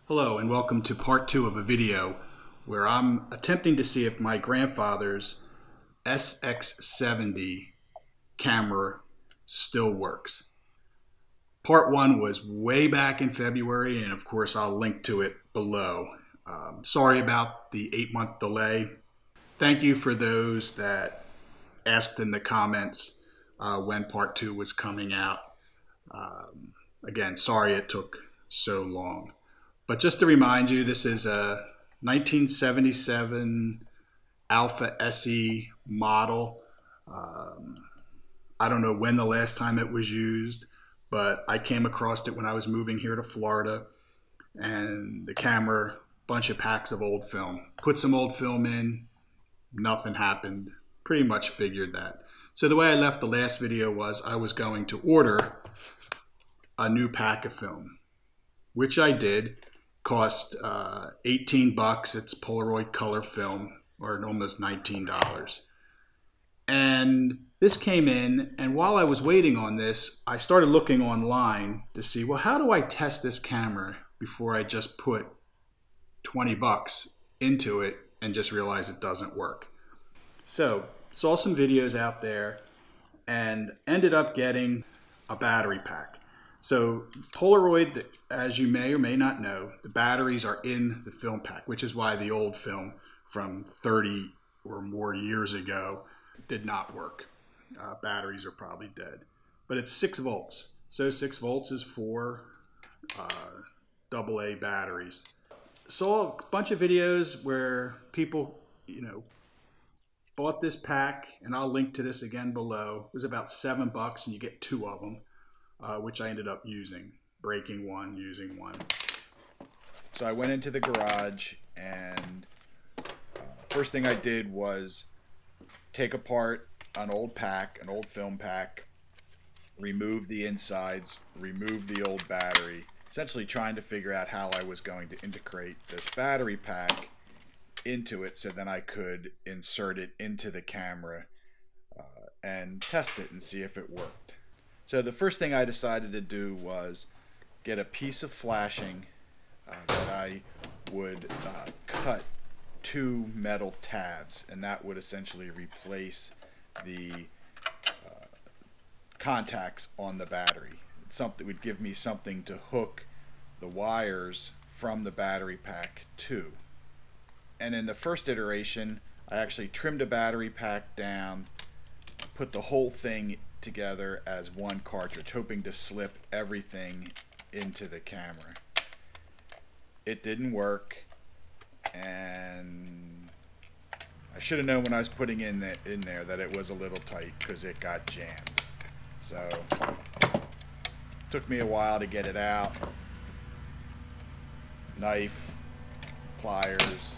Hello and welcome to part 2 of a video where I'm attempting to see if my grandfather's SX-70 camera still works. Part 1 was way back in February, and of course I'll link to it below. Sorry about the 8-month delay. Thank you for those that asked in the comments when part 2 was coming out. Again, sorry it took so long. But just to remind you, this is a 1977 Alpha SE model. I don't know when the last time it was used, but I came across it when I was moving here to Florida. And the camera, bunch of packs of old film. Put some old film in, nothing happened. Pretty much figured that. So the way I left the last video was I was going to order a new pack of film, which I did. Cost 18 bucks. It's Polaroid color film, or almost $19. And this came in, and while I was waiting on this, I started looking online to see, well, how do I test this camera before I just put 20 bucks into it and just realize it doesn't work? So, saw some videos out there and ended up getting a battery pack. So Polaroid, as you may or may not know, the batteries are in the film pack, which is why the old film from 30 or more years ago did not work. Batteries are probably dead. But it's 6 volts. So 6 volts is 4 AA batteries. Saw a bunch of videos where people, bought this pack, and I'll link to this again below. It was about 7 bucks and you get 2 of them. Which I ended up using, breaking one, using one. So I went into the garage, and first thing I did was take apart an old pack, an old film pack, remove the insides, remove the old battery, essentially trying to figure out how I was going to integrate this battery pack into it so then I could insert it into the camera and test it and see if it worked. So the first thing I decided to do was get a piece of flashing that I would cut 2 metal tabs, and that would essentially replace the contacts on the battery. Something would give me something to hook the wires from the battery pack to. And in the first iteration, I actually trimmed a battery pack down, put the whole thing together as one cartridge, hoping to slip everything into the camera. It didn't work, and I should have known when I was putting in there that it was a little tight because it got jammed. So it took me a while to get it out. Knife, pliers,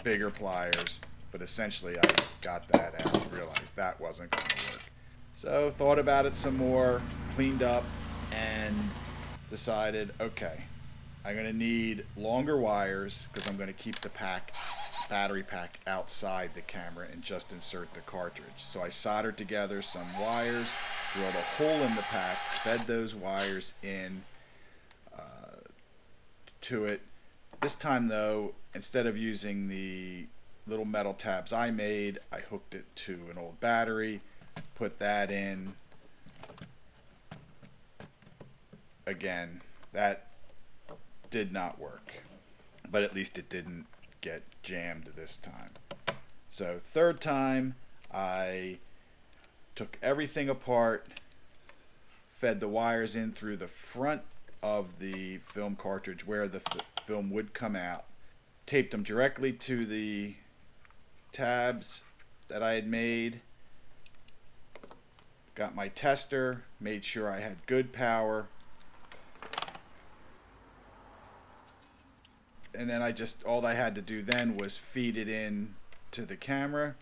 bigger pliers. But essentially I got that out and realized that wasn't going to work. So thought about it some more, cleaned up, and decided, okay, I'm going to need longer wires because I'm going to keep the battery pack outside the camera and just insert the cartridge. So I soldered together some wires, drilled a hole in the pack, fed those wires in to it. This time though, instead of using the little metal tabs I made, I hooked it to an old battery, put that in. Again, that did not work, but at least it didn't get jammed this time. So third time, I took everything apart, fed the wires in through the front of the film cartridge where the film would come out, taped them directly to the tabs that I had made, got my tester, made sure I had good power, and then all I had to do then was feed it in to the camera,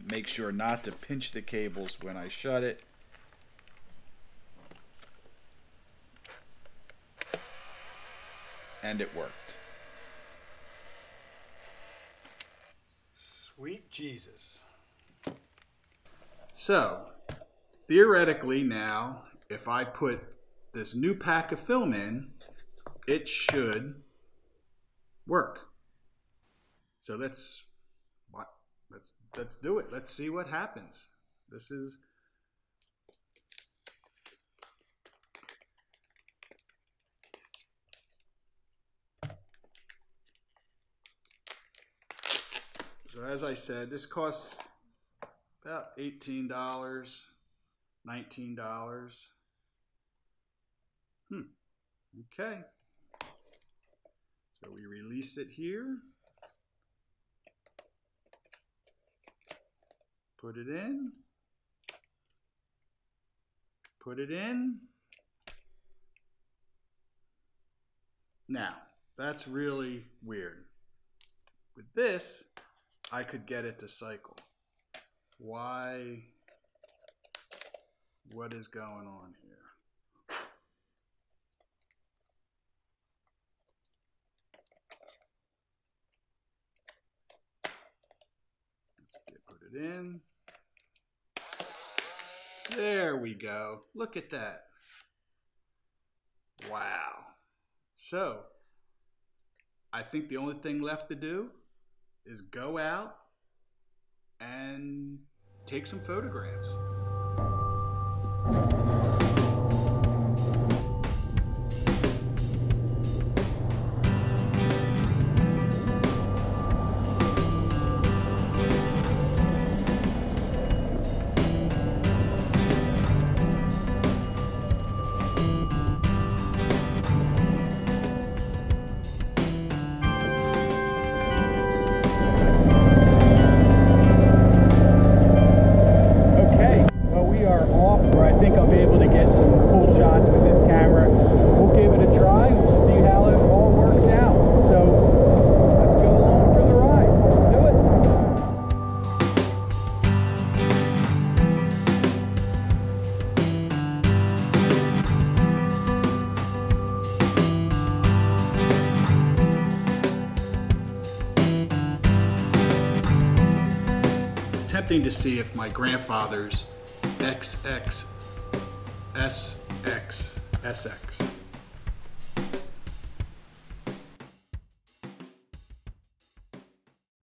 make sure not to pinch the cables when I shut it, and it worked. Sweet Jesus. So, theoretically now, if I put this new pack of film in, it should work. So let's do it. Let's see what happens. This is so as I said, this costs about $18, $19. Okay. So we release it here. Put it in. Put it in. Now, that's really weird. With this, I could get it to cycle. Why? What is going on here? Let's put it in. There we go. Look at that. Wow. So, I think the only thing left to do is go out and take some photographs. Attempting to see if my grandfather's SX